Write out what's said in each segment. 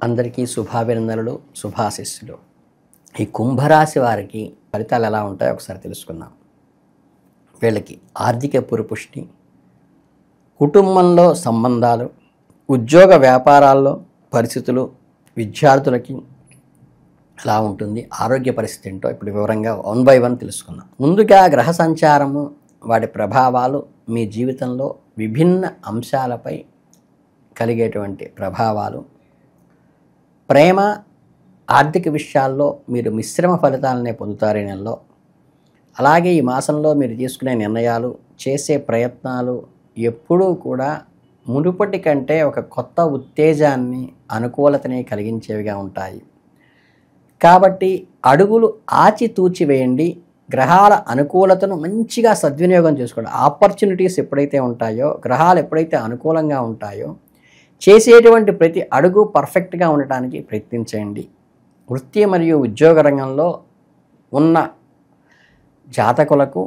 అందరికీ శుభాభినందనలు, శుభాశీస్సులు. ఈ కుంభరాశి వారికి ఫలితాలు ఎలా ఉంటాయో ఒకసారి తెలుసుకుందాం. వీళ్ళకి ఆర్థిక పురుపుష్టి, కుటుంబంలో సంబంధాలు, ఉద్యోగ వ్యాపారాల్లో పరిస్థితులు, విద్యార్థులకి ఎలా ఉంటుంది, ఆరోగ్య పరిస్థితి ఏంటో ఇప్పుడు వివరంగా 1 by 1 తెలుసుకుందాం. ముందుగా గ్రహ సంచారము, వాటి ప్రభావాలు మీ జీవితంలో విభిన్న అంశాలపై కలిగేటువంటి ప్రభావాలు. ప్రేమ, ఆర్థిక విషయాల్లో మీరు మిశ్రమ ఫలితాలనే పొందుతారు ఈ నెలలో. అలాగే ఈ మాసంలో మీరు తీసుకునే నిర్ణయాలు, చేసే ప్రయత్నాలు ఎప్పుడూ కూడా మునుపటి కంటే ఒక కొత్త ఉత్తేజాన్ని, అనుకూలతని కలిగించేవిగా ఉంటాయి. కాబట్టి అడుగులు ఆచితూచి వేయండి. గ్రహాల అనుకూలతను మంచిగా సద్వినియోగం చేసుకోండి. ఆపర్చునిటీస్ ఎప్పుడైతే ఉంటాయో, గ్రహాలు ఎప్పుడైతే అనుకూలంగా ఉంటాయో, చేసేటువంటి ప్రతి అడుగు పర్ఫెక్ట్గా ఉండటానికి ప్రయత్నించండి. వృత్తి మరియు ఉద్యోగ రంగంలో ఉన్న జాతకులకు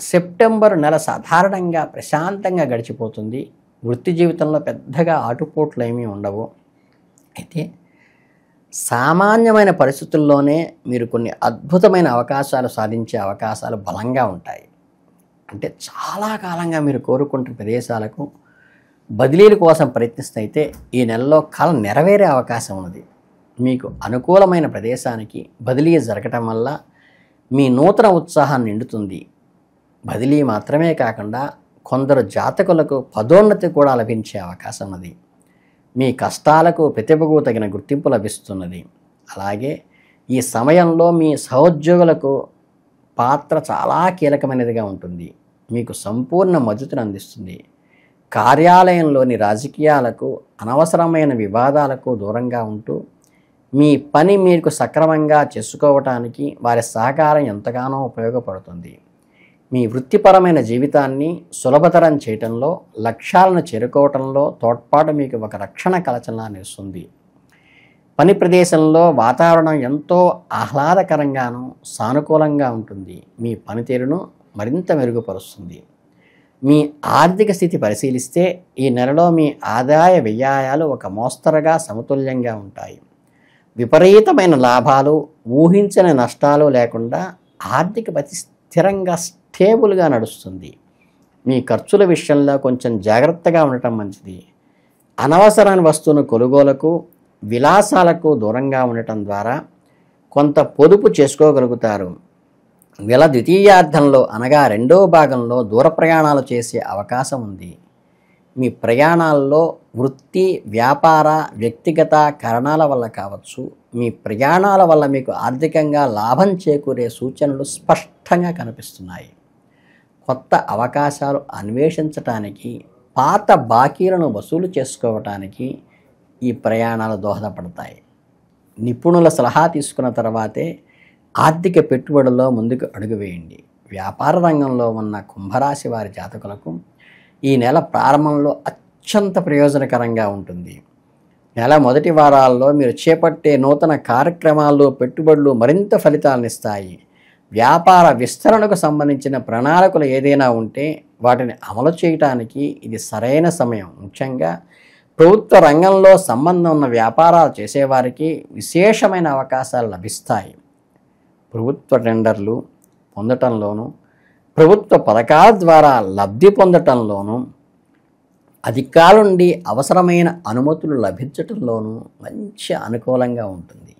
సెప్టెంబర్ నెల సాధారణంగా ప్రశాంతంగా గడిచిపోతుంది. వృత్తి జీవితంలో పెద్దగా ఆటుపోట్లు ఏమీ ఉండవు. అయితే సామాన్యమైన పరిస్థితుల్లోనే మీరు కొన్ని అద్భుతమైన అవకాశాలు సాధించే అవకాశాలు బలంగా ఉంటాయి. అంటే చాలా కాలంగా మీరు కోరుకుంటున్న ప్రదేశాలకు బదిలీల కోసం ప్రయత్నిస్తే ఈ నెలలో కల నెరవేరే అవకాశం ఉన్నది. మీకు అనుకూలమైన ప్రదేశానికి బదిలీ జరగటం వల్ల మీ నూతన ఉత్సాహం నిండుతుంది. బదిలీ మాత్రమే కాకుండా కొందరు జాతకులకు పదోన్నతి కూడా లభించే అవకాశం ఉన్నది. మీ కష్టాలకు, ప్రతిభకు తగిన గుర్తింపు లభిస్తున్నది. అలాగే ఈ సమయంలో మీ సహోద్యోగులకు పాత్ర చాలా కీలకమైనదిగా ఉంటుంది. మీకు సంపూర్ణ మద్దతును అందిస్తుంది. కార్యాలయంలోని రాజకీయాలకు, అనవసరమైన వివాదాలకు దూరంగా ఉంటూ మీ పని మీకు సక్రమంగా చేసుకోవటానికి వారి సహకారం ఎంతగానో ఉపయోగపడుతుంది. మీ వృత్తిపరమైన జీవితాన్ని సులభతరం చేయటంలో, లక్ష్యాలను చేరుకోవటంలో తోడ్పాటు మీకు ఒక రక్షణ కవచంలా నిలుస్తుంది. పని ప్రదేశంలో వాతావరణం ఎంతో ఆహ్లాదకరంగాను, సానుకూలంగా ఉంటుంది. మీ పనితీరును మరింత మెరుగుపరుస్తుంది. మీ ఆర్థిక స్థితి పరిశీలిస్తే ఈ నెలలో మీ ఆదాయ వ్యయాలు ఒక మోస్తరుగా సమతుల్యంగా ఉంటాయి. విపరీతమైన లాభాలు, ఊహించని నష్టాలు లేకుండా ఆర్థిక పరిస్థితి స్థిరంగా, స్టేబుల్గా నడుస్తుంది. మీ ఖర్చుల విషయంలో కొంచెం జాగ్రత్తగా ఉండటం మంచిది. అనవసరమైన వస్తువును కొనుగోలుకు, విలాసాలకు దూరంగా ఉండటం ద్వారా కొంత పొదుపు చేసుకోగలుగుతారు. నెల ద్వితీయార్థంలో అనగా 2వ భాగంలో దూర ప్రయాణాలు చేసే అవకాశం ఉంది. మీ ప్రయాణాల్లో వృత్తి, వ్యాపార, వ్యక్తిగత కారణాల వల్ల కావచ్చు, మీ ప్రయాణాల వల్ల మీకు ఆర్థికంగా లాభం చేకూరే సూచనలు స్పష్టంగా కనిపిస్తున్నాయి. కొత్త అవకాశాలు అన్వేషించటానికి, పాత బాకీలను వసూలు చేసుకోవటానికి ఈ ప్రయాణాలు దోహదపడతాయి. నిపుణుల సలహా తీసుకున్న తర్వాతే ఆర్థిక పెట్టుబడుల్లో ముందుకు అడుగు వేయండి. వ్యాపార రంగంలో ఉన్న కుంభరాశి వారి జాతకులకు ఈ నెల ప్రారంభంలో అత్యంత ప్రయోజనకరంగా ఉంటుంది. నెల మొదటి వారాల్లో మీరు చేపట్టే నూతన కార్యక్రమాలు, పెట్టుబడులు మరింత ఫలితాలను ఇస్తాయి. వ్యాపార విస్తరణకు సంబంధించిన ప్రణాళికలు ఏదైనా ఉంటే వాటిని అమలు చేయడానికి ఇది సరైన సమయం. ముఖ్యంగా ప్రభుత్వ రంగంలో సంబంధం ఉన్న వ్యాపారాలు చేసేవారికి విశేషమైన అవకాశాలు లభిస్తాయి. ప్రభుత్వ టెండర్లు పొందటంలోనూ, ప్రభుత్వ పథకాల ద్వారా లబ్ధి పొందటంలోనూ, అధికారుల నుండి అవసరమైన అనుమతులు లభించటంలోనూ మంచి అనుకూలంగా ఉంటుంది.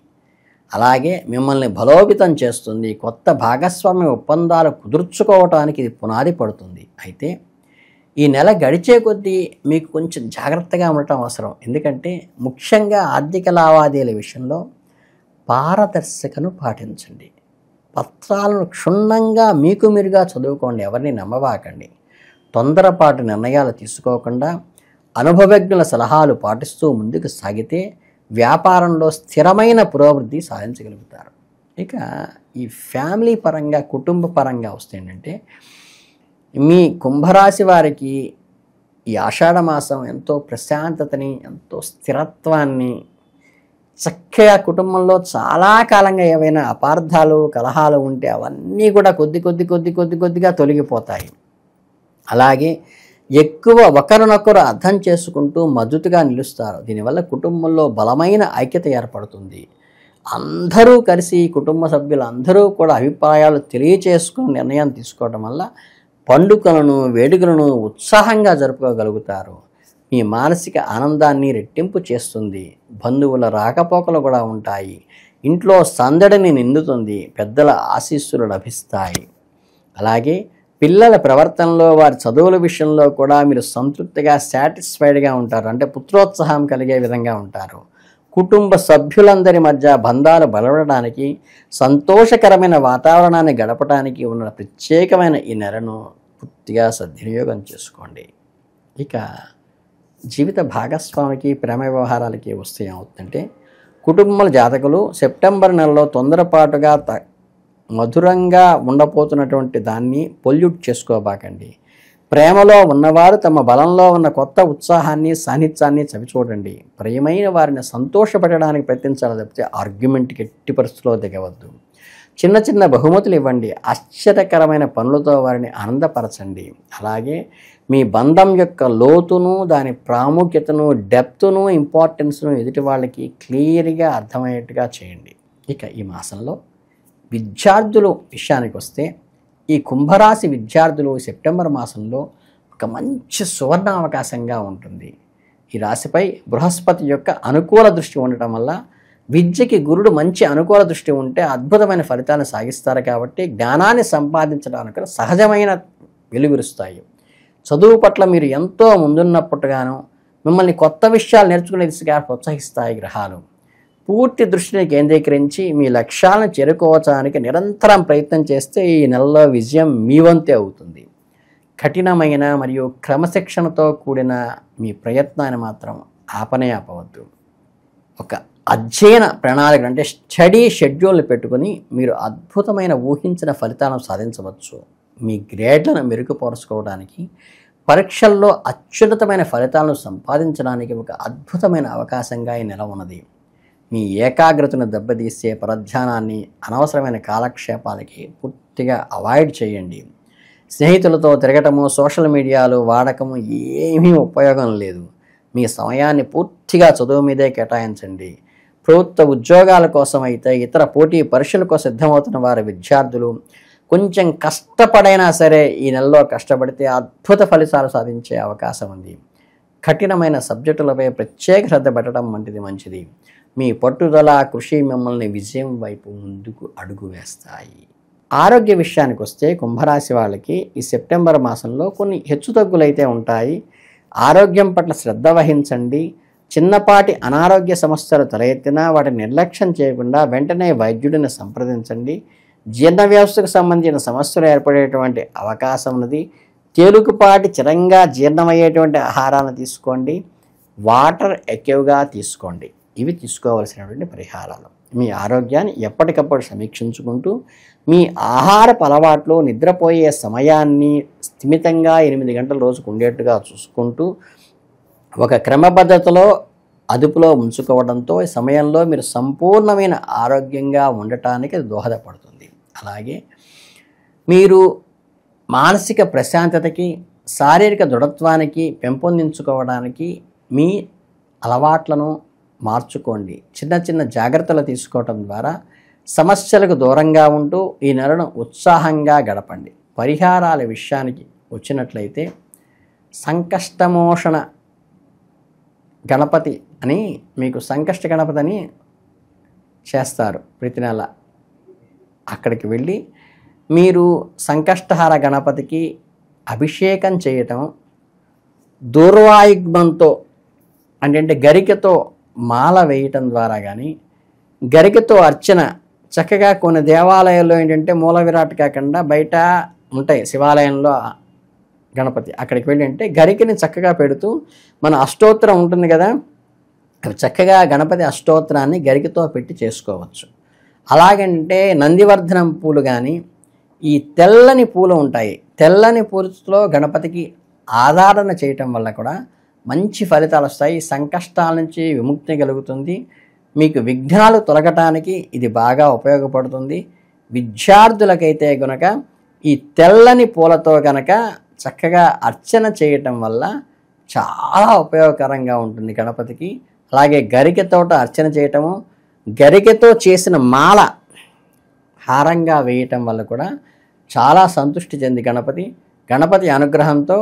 అలాగే మిమ్మల్ని బలోపేతం చేస్తుంది. కొత్త భాగస్వామ్య ఒప్పందాలు కుదుర్చుకోవటానికి ఇది పునాది పడుతుంది. అయితే ఈ నెల గడిచే కొద్దీ మీకు కొంచెం జాగ్రత్తగా ఉండటం అవసరం. ఎందుకంటే ముఖ్యంగా ఆర్థిక లావాదేవీల విషయంలో పారదర్శకను పాటించండి. పత్రాలను క్షుణ్ణంగా మీకు మీరుగా చదువుకోండి. ఎవరిని నమ్మవాకండి. తొందరపాటు నిర్ణయాలు తీసుకోకుండా అనుభవజ్ఞుల సలహాలు పాటిస్తూ ముందుకు సాగితే వ్యాపారంలో స్థిరమైన పురోభివృద్ధి సాధించగలుగుతారు. ఇక ఈ ఫ్యామిలీ పరంగా, కుటుంబ పరంగా వస్తే ఏంటంటే మీ కుంభరాశి వారికి ఈ ఆషాఢ మాసం ఎంతో ప్రశాంతతని, ఎంతో స్థిరత్వాన్ని, చక్కగా కుటుంబంలో చాలా కాలంగా ఏవైనా అపార్థాలు, కలహాలు ఉంటే అవన్నీ కూడా కొద్దిగా తొలగిపోతాయి. అలాగే ఎక్కువ ఒకరినొకరు అర్థం చేసుకుంటూ మద్దతుగా నిలుస్తారు. దీనివల్ల కుటుంబంలో బలమైన ఐక్యత ఏర్పడుతుంది. అందరూ కలిసి కుటుంబ సభ్యులందరూ కూడా అభిప్రాయాలు తెలియచేసుకుని నిర్ణయం తీసుకోవడం వల్ల పండుగలను వేడుకలను ఉత్సాహంగా జరుపుకోగలుగుతారు. మీ మానసిక ఆనందాన్ని రెట్టింపు చేస్తుంది. బంధువుల రాకపోకలు కూడా ఉంటాయి. ఇంట్లో సందడిని నిండుతుంది. పెద్దల ఆశీస్సులు లభిస్తాయి. అలాగే పిల్లల ప్రవర్తనలో వారి చదువుల విషయంలో కూడా మీరు సంతృప్తిగా సాటిస్ఫైడ్గా ఉంటారు. అంటే పుత్రోత్సాహం కలిగే విధంగా ఉంటారు. కుటుంబ సభ్యులందరి మధ్య బంధాలు బలపడడానికి, సంతోషకరమైన వాతావరణాన్ని గడపడానికి ఉన్న ప్రత్యేకమైన ఈ నెలను పూర్తిగా సద్వినియోగం చేసుకోండి. ఇక జీవిత భాగస్వామికి ప్రేమ వ్యవహారాలకి వస్తే ఏమవుతుందంటే, కుటుంబ జాతకులు సెప్టెంబర్ నెలలో తొందరపాటుగా మధురంగా ఉండబోతున్నటువంటి దాన్ని పొల్యూట్ చేసుకోబాకండి. ప్రేమలో ఉన్నవారు తమ బలంలో ఉన్న కొత్త ఉత్సాహాన్ని సాన్నిధ్యాన్ని చవిచూడండి. ప్రియమైన వారిని సంతోషపెట్టడానికి ప్రయత్నించాలి తప్పితే ఆర్గ్యుమెంట్కి ఎట్టి పరిస్థితుల్లో దిగవద్దు. చిన్న చిన్న బహుమతులు ఇవ్వండి. ఆశ్చర్యకరమైన పనులతో వారిని ఆనందపరచండి. అలాగే మీ బంధం యొక్క లోతును, దాని ప్రాముఖ్యతను, డెప్త్ను, ఇంపార్టెన్స్ను ఎదుటి వాళ్ళకి క్లియర్గా అర్థమయ్యేట్టుగా చేయండి. ఇక ఈ మాసంలో విద్యార్థుల విషయానికి వస్తే, ఈ కుంభరాశి విద్యార్థులు సెప్టెంబర్ మాసంలో ఒక మంచి సువర్ణ అవకాశంగా ఉంటుంది. ఈ రాశిపై బృహస్పతి యొక్క అనుకూల దృష్టి ఉండటం వల్ల విద్యకి గురుడు మంచి అనుకూల దృష్టి ఉంటే అద్భుతమైన ఫలితాలను సాగిస్తారు. కాబట్టి జ్ఞానాన్ని సంపాదించడానికి సహజమైన వెలుగురుస్తాయి. చదువు పట్ల మీరు ఎంతో ముందున్నప్పుడుగాను మిమ్మల్ని కొత్త విషయాలు నేర్చుకునే దిశగా ప్రోత్సహిస్తాయి గ్రహాలు. పూర్తి దృష్టిని కేంద్రీకరించి మీ లక్ష్యాలను చేరుకోవడానికి నిరంతరం ప్రయత్నం చేస్తే ఈ నెలలో విజయం మీ వంతే అవుతుంది. కఠినమైన మరియు క్రమశిక్షణతో కూడిన మీ ప్రయత్నాన్ని మాత్రం ఆపవద్దు. ఒక అధ్యయన ప్రణాళిక అంటే స్టడీ షెడ్యూల్ పెట్టుకుని మీరు అద్భుతమైన ఊహించిన ఫలితాలను సాధించవచ్చు. మీ గ్రేడ్లను మెరుగుపరుచుకోవడానికి, పరీక్షల్లో అత్యున్నతమైన ఫలితాలను సంపాదించడానికి ఒక అద్భుతమైన అవకాశంగా ఈ నెల ఉన్నది. మీ ఏకాగ్రతను దెబ్బతీసే పరధ్యానాన్ని, అనవసరమైన కాలక్షేపాలకి పూర్తిగా అవాయిడ్ చేయండి. స్నేహితులతో తిరగటము, సోషల్ మీడియాలు వాడకము ఏమీ ఉపయోగం లేదు. మీ సమయాన్ని పూర్తిగా చదువు మీదే కేటాయించండి. ప్రభుత్వ ఉద్యోగాల కోసం అయితే, ఇతర పోటీ పరీక్షలకు సిద్ధమవుతున్న వారి విద్యార్థులు కొంచెం కష్టపడైనా సరే ఈ నెలలో కష్టపడితే అద్భుత ఫలితాలు సాధించే అవకాశం ఉంది. కఠినమైన సబ్జెక్టులపై ప్రత్యేక శ్రద్ధ పెట్టడం వంటిది మంచిది. మీ పట్టుదల, కృషి మిమ్మల్ని విజయం వైపు ముందుకు అడుగు వేస్తాయి. ఆరోగ్య విషయానికి వస్తే కుంభరాశి వాళ్ళకి ఈ సెప్టెంబర్ మాసంలో కొన్ని హెచ్చుతగ్గులైతే ఉంటాయి. ఆరోగ్యం పట్ల శ్రద్ధ వహించండి. చిన్నపాటి అనారోగ్య సమస్యలు తలెత్తినా వాటిని నిర్లక్ష్యం చేయకుండా వెంటనే వైద్యుడిని సంప్రదించండి. జీర్ణ వ్యవస్థకు సంబంధించిన సమస్యలు ఏర్పడేటువంటి అవకాశం ఉన్నది. తేలికపాటి చిరంగా జీర్ణమయ్యేటువంటి ఆహారాన్ని తీసుకోండి. వాటర్ ఎక్కువగా తీసుకోండి. ఇవి తీసుకోవలసినటువంటి పరిహారాలు. మీ ఆరోగ్యాన్ని ఎప్పటికప్పుడు సమీక్షించుకుంటూ మీ ఆహారపు అలవాట్లు, నిద్రపోయే సమయాన్ని స్థిమితంగా 8 గంటల రోజుకు ఉండేట్టుగా చూసుకుంటూ ఒక క్రమపద్ధతిలో అదుపులో ఉంచుకోవడంతో ఈ సమయంలో మీరు సంపూర్ణమైన ఆరోగ్యంగా ఉండటానికి దోహదపడుతుంది. అలాగే మీరు మానసిక ప్రశాంతతకి, శారీరక దృఢత్వానికి పెంపొందించుకోవడానికి మీ అలవాట్లను మార్చుకోండి. చిన్న చిన్న జాగ్రత్తలు తీసుకోవటం ద్వారా సమస్యలకు దూరంగా ఉంటూ ఈ నెలను ఉత్సాహంగా గడపండి. పరిహారాల విషయానికి వచ్చినట్లయితే సంకష్టమోషణ గణపతి అని మీకు సంకష్ట గణపతి అని చేస్తారు ప్రతి నెల. అక్కడికి వెళ్ళి మీరు సంకష్టహార గణపతికి అభిషేకం చేయటం, దూర్వాయుగ్మంతో అంటే గరికతో మాల వేయటం ద్వారా కానీ, గరికతో అర్చన చక్కగా కొన్ని దేవాలయాల్లో ఏంటంటే మూల విరాట్ కాకుండా బయట ఉంటాయి శివాలయంలో గణపతి, అక్కడికి వెళ్ళి అంటే గరికని చక్కగా పెడుతూ మన అష్టోత్తరం ఉంటుంది కదా, అవి చక్కగా గణపతి అష్టోత్తరాన్ని గరికతో పెట్టి చేసుకోవచ్చు. అలాగంటే నందివర్ధనం పూలు కానీ, ఈ తెల్లని పూలు ఉంటాయి, తెల్లని పూలతో గణపతికి ఆరాధన చేయటం వల్ల కూడా మంచి ఫలితాలు వస్తాయి. సంకష్టాల నుంచి విముక్తి కలుగుతుంది. మీకు విఘ్నాలు తొలగటానికి ఇది బాగా ఉపయోగపడుతుంది. విద్యార్థులకైతే గనక ఈ తెల్లని పూలతో కనుక చక్కగా అర్చన చేయటం వల్ల చాలా ఉపయోగకరంగా ఉంటుంది గణపతికి. అలాగే గరికెతోట అర్చన చేయటము, గరికెతో చేసిన మాల హారంగా వేయటం వల్ల కూడా చాలా సంతృష్టి చెంది గణపతి అనుగ్రహంతో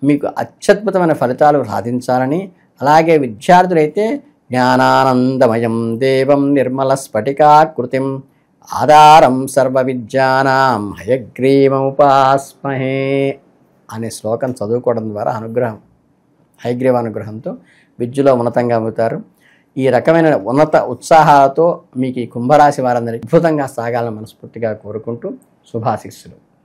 మీకు అత్యద్భుతమైన ఫలితాలు సాధించాలని, అలాగే విద్యార్థులైతే జ్ఞానానందమయం దేవం నిర్మల స్ఫటికాకృతిం ఆధారం సర్వ విద్యానాం హయగ్రీవముపాస్మహే అనే శ్లోకం చదువుకోవడం ద్వారా హయగ్రీవ అనుగ్రహంతో విద్యలో ఉన్నతంగా అవుతారు. ఈ రకమైన ఉన్నత ఉత్సాహాలతో మీకు ఈ కుంభరాశి వారందరికీ అద్భుతంగా సాగాలని మనస్ఫూర్తిగా కోరుకుంటూ శుభాశీస్సులు.